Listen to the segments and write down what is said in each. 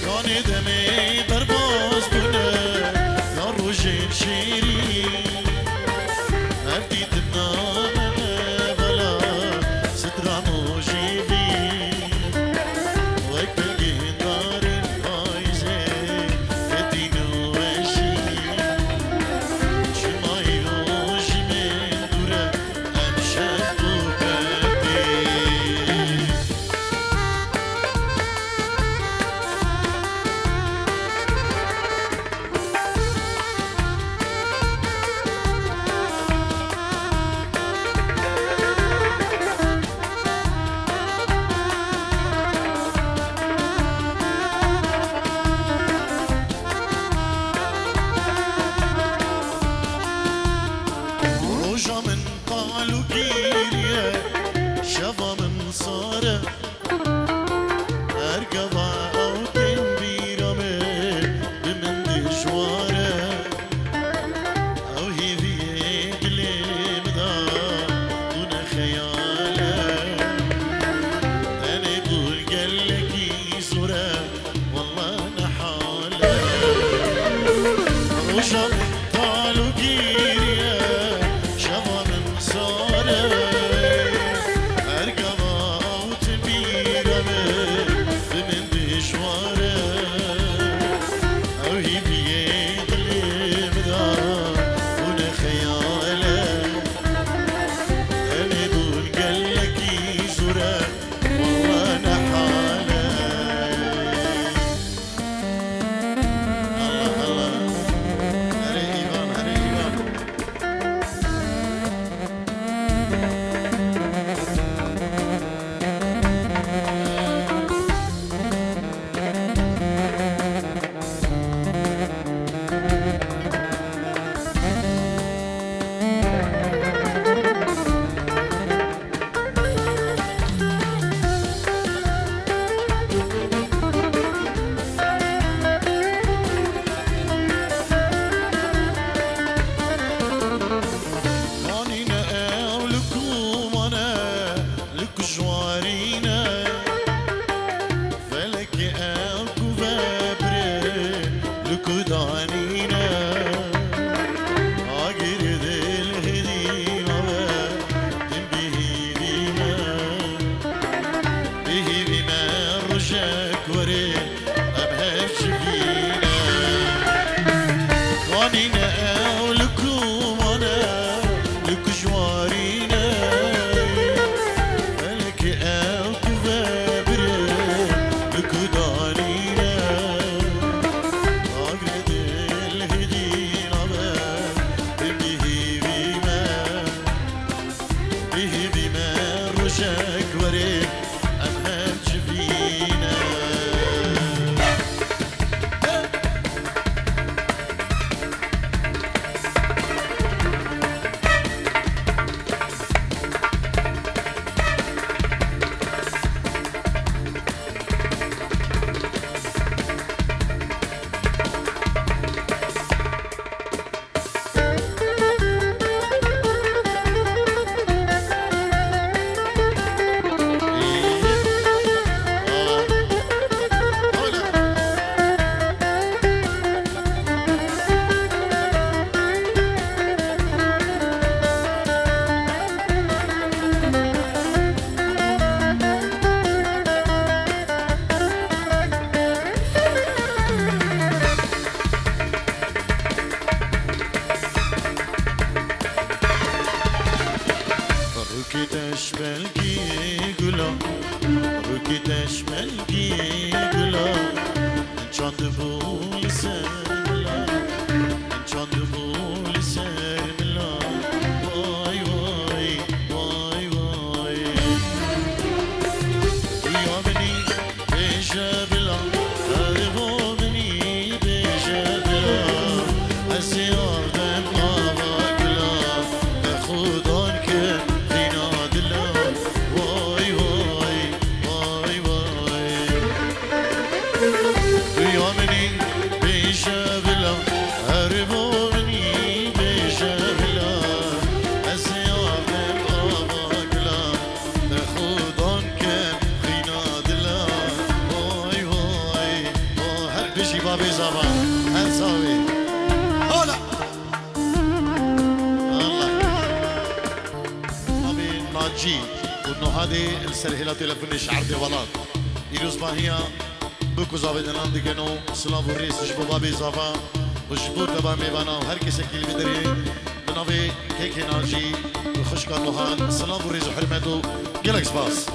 یعنی دمی برباز بونه یا روژین شیری هر دیدم نامه بلا سترامو جیبی وی بلگین دارن پایزه فتینو وشی چمایی روژی من دوره امشب تو بردی روجا من قالوا كيريا شفا من صارة أرقبا أو تنبيرا بمن دشوارة أو هي في قلب دا دون خيالة أنا يقول قالك يزورة والله نحالة روجا من قالوا كيريا شفا من صارة أرقبا أو تنبيرا بمن دشوارة أو هي بيد الإبدا دون خيالة أنا يقول قالك يزورة والله نحالة الله الله هري إيمان هري إيمان قانينا أولكم أنا لك جوارينا فلك أكو فابري لك دانينا أجر ذي الهدينا تنبيه بينا به بما رجاك وري أبهج فينا قانينا أولكم أنا لك جوارينا فلك أكو فابري لك دانينا أقرد الهدينا به بما رجاك وري أبهج فينا ركدش بلقي قلا ركدش بلقي قلا انشاند بول سرملا انشاند بول سرملا واي واي واي واي يا بني بجبلا هربوا بني بجبلا الزيار دم غاغلا خدان كان واي واي واي واي بابي زبان هنساوي هلا الله أبي ناجي ودنو هذه السرهلة تلفوني شعر دي ولاد يروز باهيا بكو زابدنان ديكنو سلاف الرئيس جبو بابي زبان وجبو تبا ميوانا وهر كسي كيلي بدري بنابي كيكي ناجي وخشكا لوهان سلاف الرئيس وحرمتو جلك سباس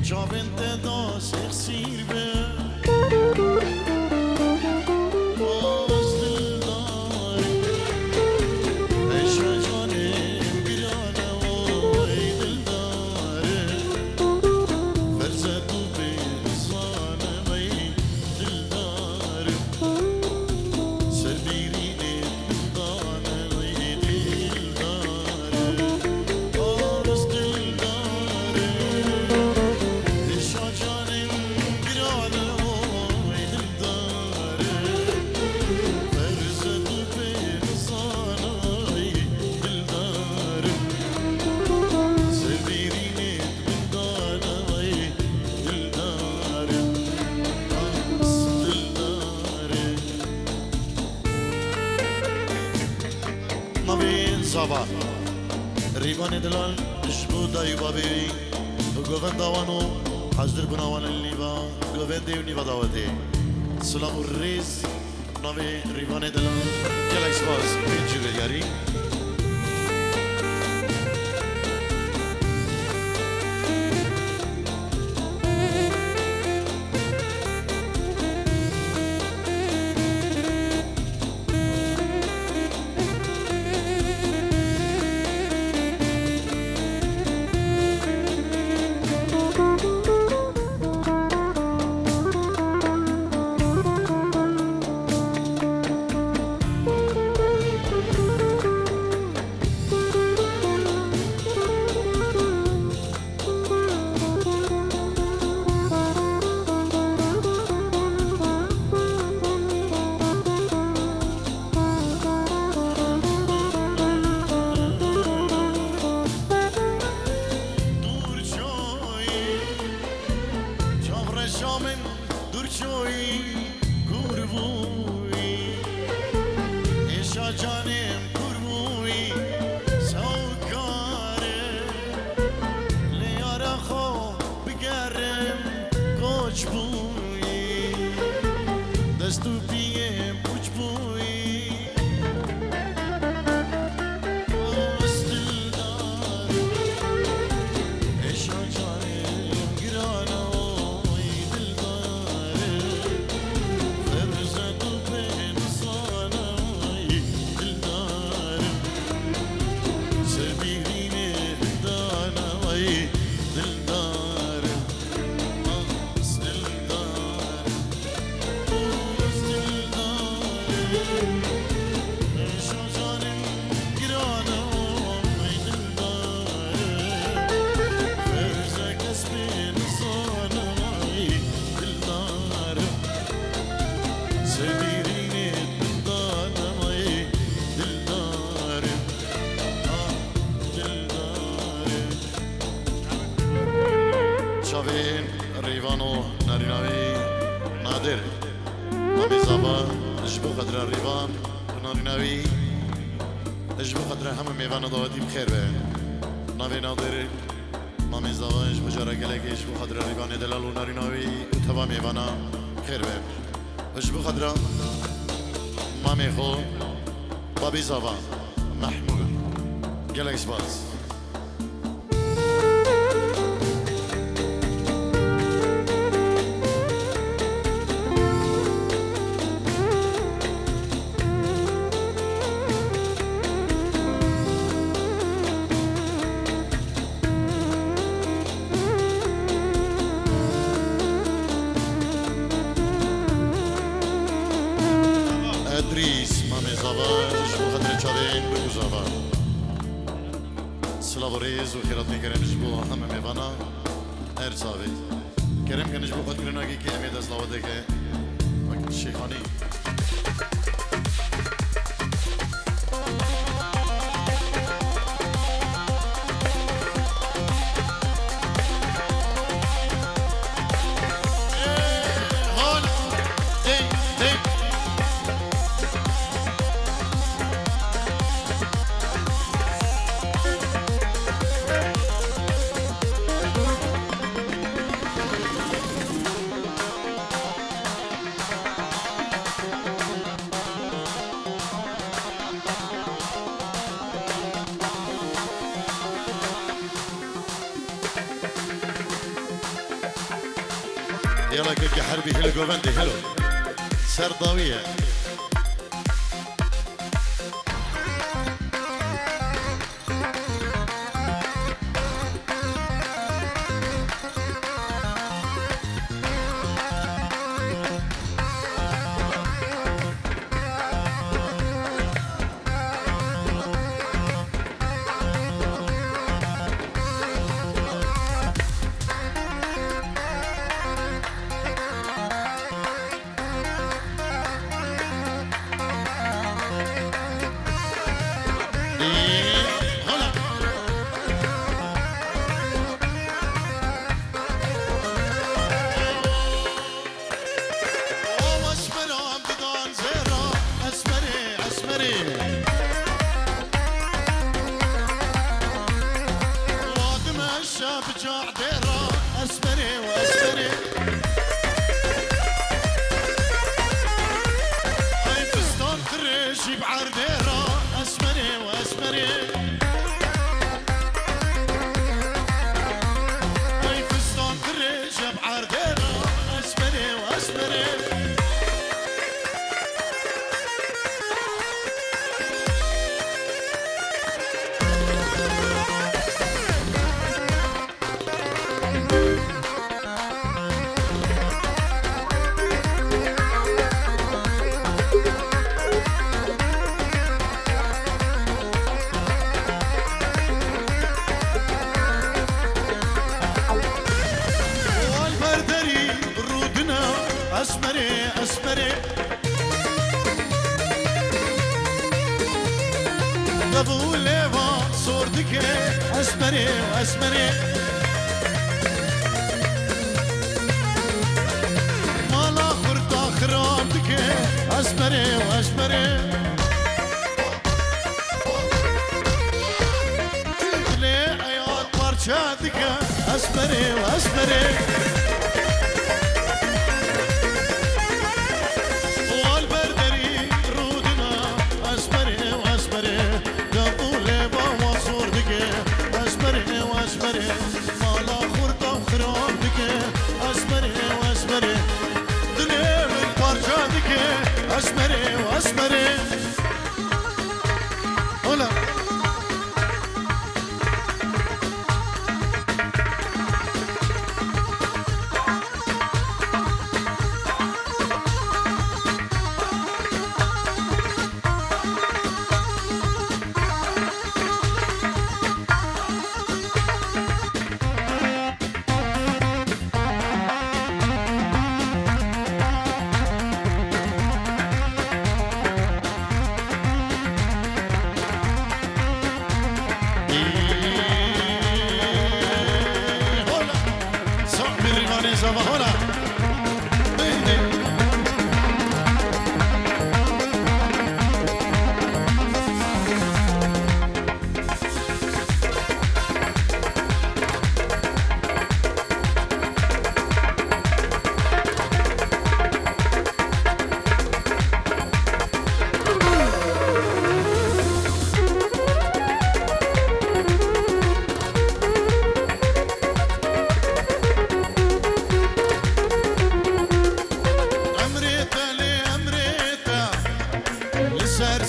Jovem te dos exilbe زاوا ریوان دلال جبو دایو بابی گووند داوانو حضر بناوان النیوا گووند دیو نیوا داوته سلام الریز ناوی ریوان دلال گلکس باز بیجوره یاری شاوین ریوانو ناریناوی نادر مامی زابا اجبو قدر ریوان ناریناوی اجبو قدر همه میوان داوتی بخیر به ناوی نادر مامی زابا اجبو جارا گلک اجبو قدر ریوان دلال و ناریناوی و تبا میوانا بخیر به اجبو قدر مامی خو بابی زابا محمود گلک سپاس ادریس مامی زاواج بو خاطر چاوین بگو زاوا سلام و ریز و خیرات میکرم جبو همه میوانا هر زاوی کرم کنش بو خود کرناگی که امید از داوته که شیخانی يلا كيك حربي هلو جوفندي هلو سرداوية اسمري دبو ليفا صورتك اسمري اسمري مالا خرطة خرامتك اسمري واسمري لي ايات بارشاتك اسمري واسمري اسمري واسمري هلا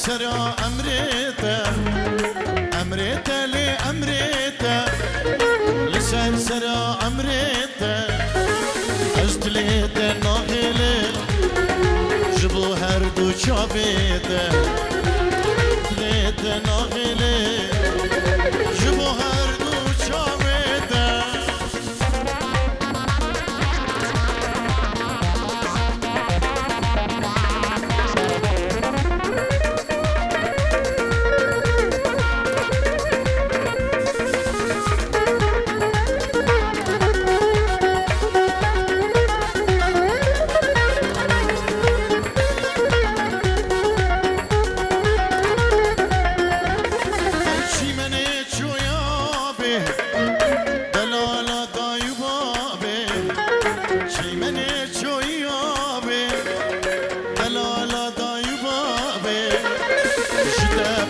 سرا أمريتا أمريتا لي أمريتا لسان سرا أمريتا أجتليتا ناهلي جبو هردو شابيتا أجتليتا ناهلي جبو هردو شابيتا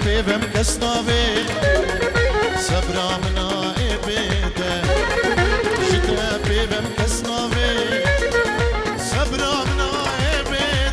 بهم كسناوي صبرا منا إبدا جدا بهم كسناوي صبرا منا إبدا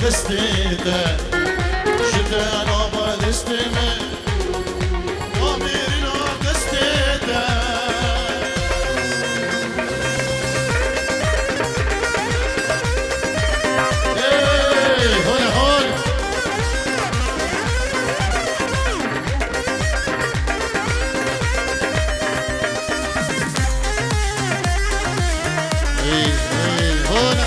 دستيته شتانا بدستمه ضميرنا دستيته هون هون هون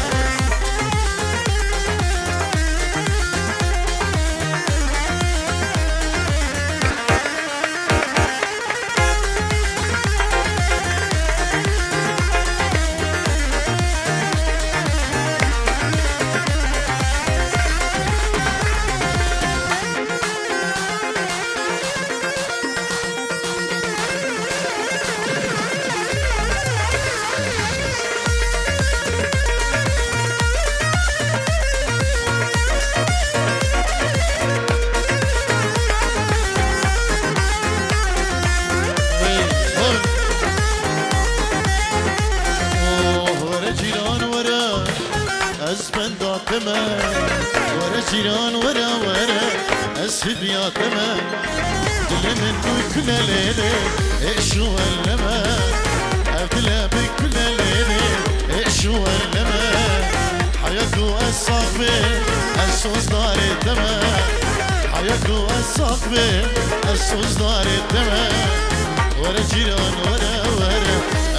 تما ورا جيران ورا اسهد يا تما دل من كل ليلة ايشو اللما ابدلا بكل ليلة ايشو اللما حياكو الصاحبي السوس دار الدما حياكو الصاحبي السوس دار الدما ورا جيران ورا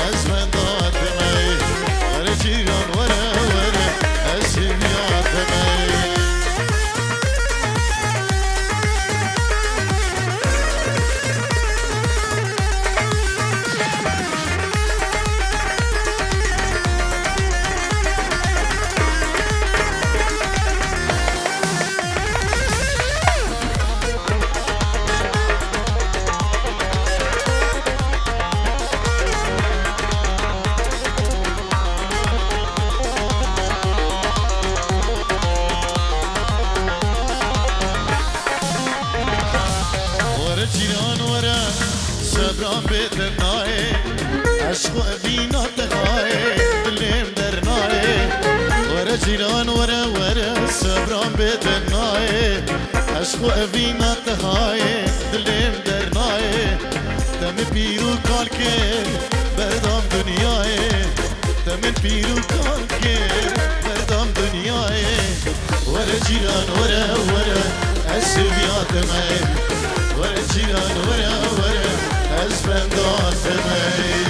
ازمن دار دمي ورا جيران ورا اسهد يا تما عشق بينا تغاي اللي مدرناي ورا جيران ورا صبران بتناي عشق بينا تغاي اللي مدرناي تم بيرو كالكير بردام دنياي تم بيرو كالكير بردام دنياي ورا جيران ورا اسبيات ماي ورا جيران ورا اسبن دات ماي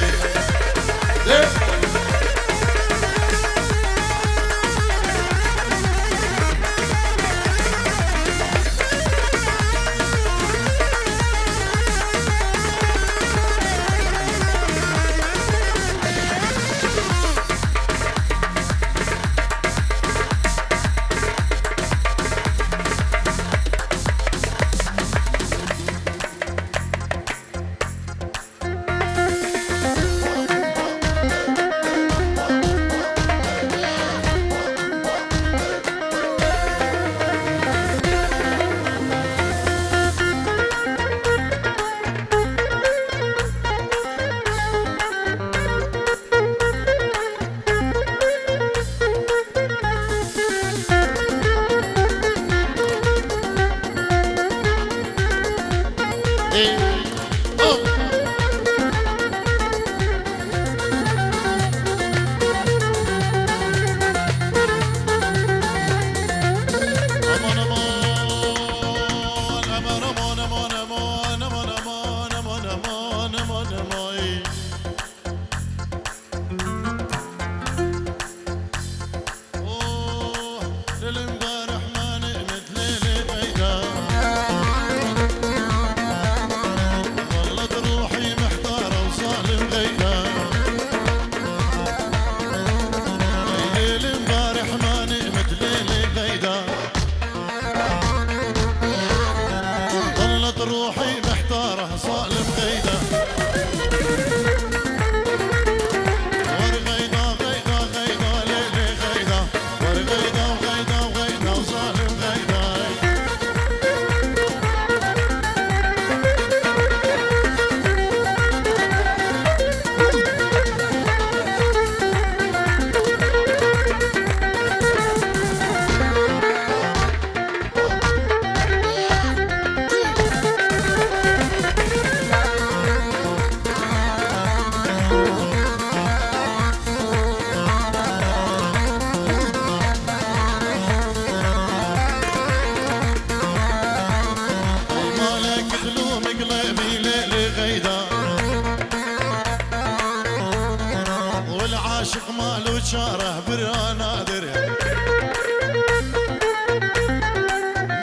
شاره برا نادر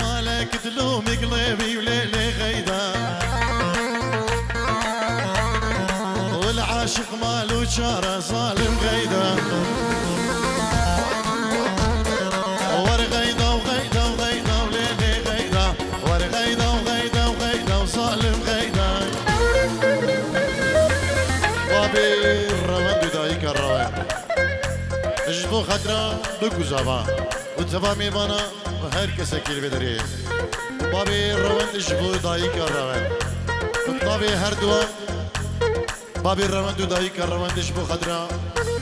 مالك تلوم قلبي وليلي غيدا والعاشق مالو شاره ظالم غيدا ورغيدا وغيدا وغيدا وليلي غيدا ورغيدا وغيدا وغيدا وظالم غيدا بابي الروان دايك الروان اجبو خطرة بكو زبا وتبا ميبانا وهر كسا كيل بدري بابي الروان اجبو دايك الروان وطابي هر دوا بابي الروان دايك الروان اجبو خطرة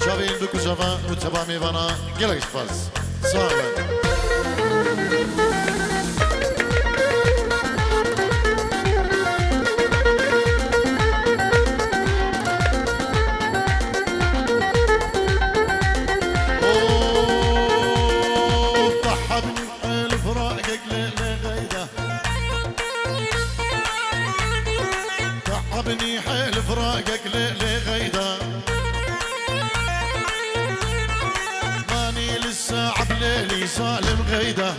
شابين بكو زبا وتبا ميبانا قلق شفاز صاحبا فراقك ليلي غيدا ماني لسه عبليلي سالم غيدا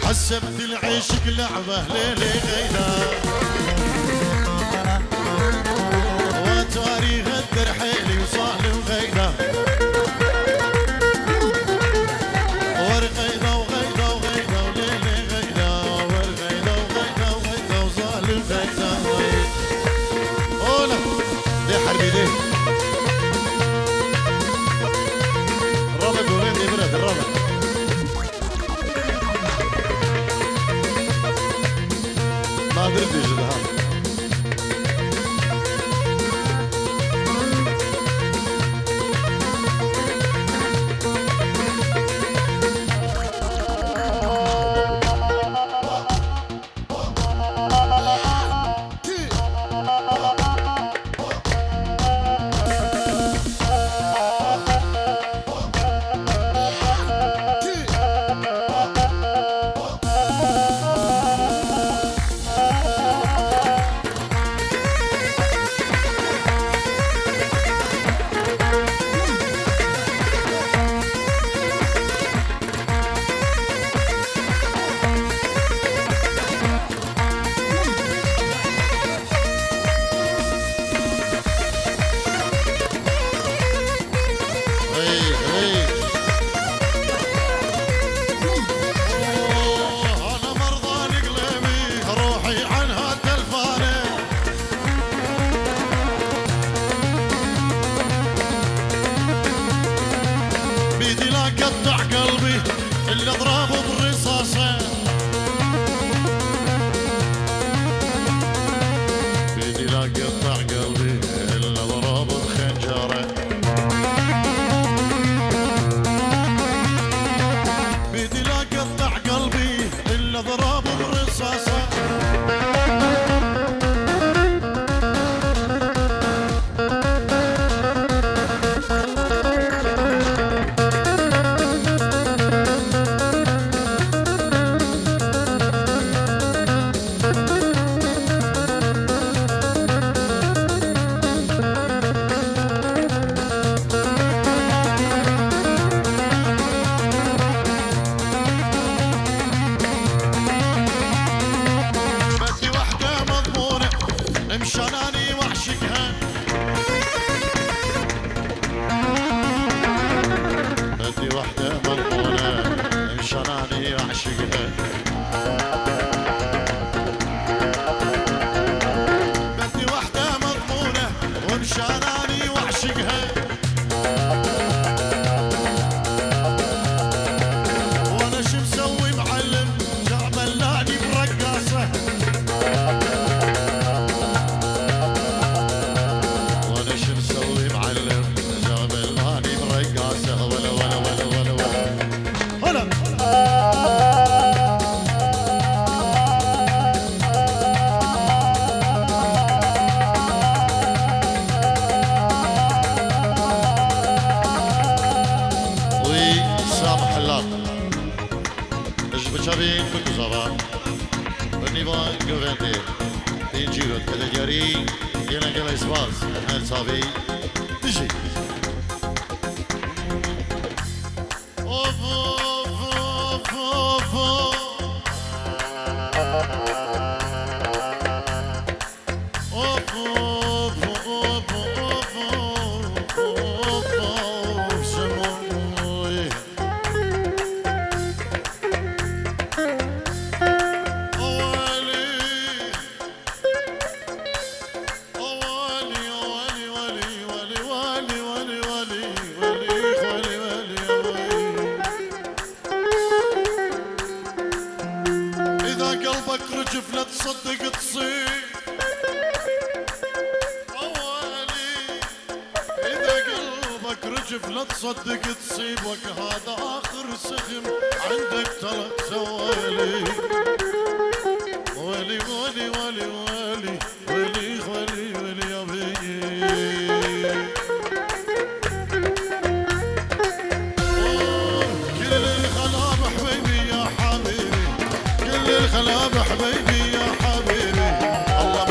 حسبت العشق لعبة ليلي غيدا وتاريخ الدرحيلي وسالم غيدا ورغيدا وغيدا وغيدا وليلي غيدا ورغيدا وغيدا وغيدا وسالم غيدا اولا دي حربي دي الرابع دورين دي برد الرابع ما درت يجد هذا قطع قلبي اللي اضربه بالرصاصه بيدي لا قطع قلبي اللي اضربه بخنجره بيدي لا قطع قلبي اللي اضربه بالرصاصه مشاناني وعشقها بدي وحدة مضمونة مشاناني وعشقها بدي وحدة مضمونة ومشاناني وعشقها وانا شو مسوي معلم جعبلاني برقاصة Şabin Kutuzava Nivan Güvendi İncirut Kategori Yine gele isvaz El Sabi Dişi Of of of of of Of of of of of Semoy قلبك رجف لا تصدق تصير أولي إذا قلبك رجف لا تصدق تصيبك هذا آخر سهم عندك ترى سوالي ولي ولي ولي ولي ولي ولي ولي يا بيي كل الخلام حبيبي يا حبيبي كل الخلام حبيبي يا حبيبي الله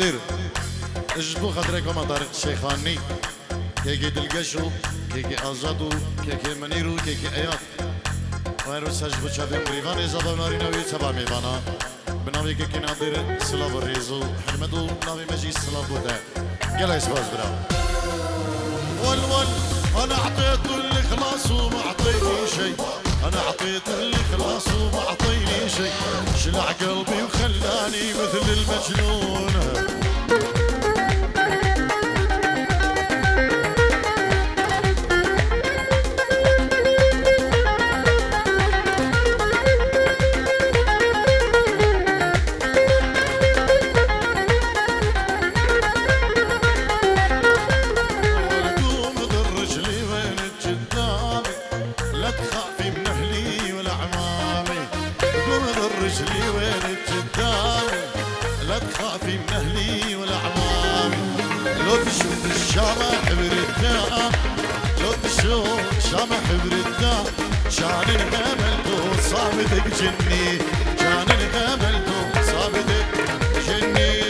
ناظر اجبو خاطركم طارق الشيخاني كيكي دلقشو كيكي ازادو كيكي منيرو كيكي ايات وهرو سجبو شابي مريفان ازابا نارينا ويتبا ميفانا بناوي كيكي ناظر سلاف الريزو حمدو ناوي مجي سلاف بودا يلا يسباز برا والول انا اعطيت الاخلاص وما اعطيني شيء انا اعطيت الاخلاص وما اعطيني شيء شلع قلبي وخلاني مثل المجنون رجلي وين قدامي لا تخافي من اهلي ولا عمامي لو تشوف الشمع برداء لو تشوف شمع برداء كان انهملتو صابتك جني كان انهملتو صابتك جني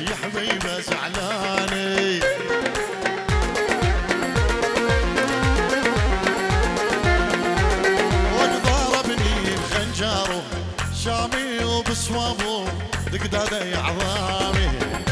يا حبيبه زعلاني وضربني بخنجره شامي وبصوابه دقداده يا عظامي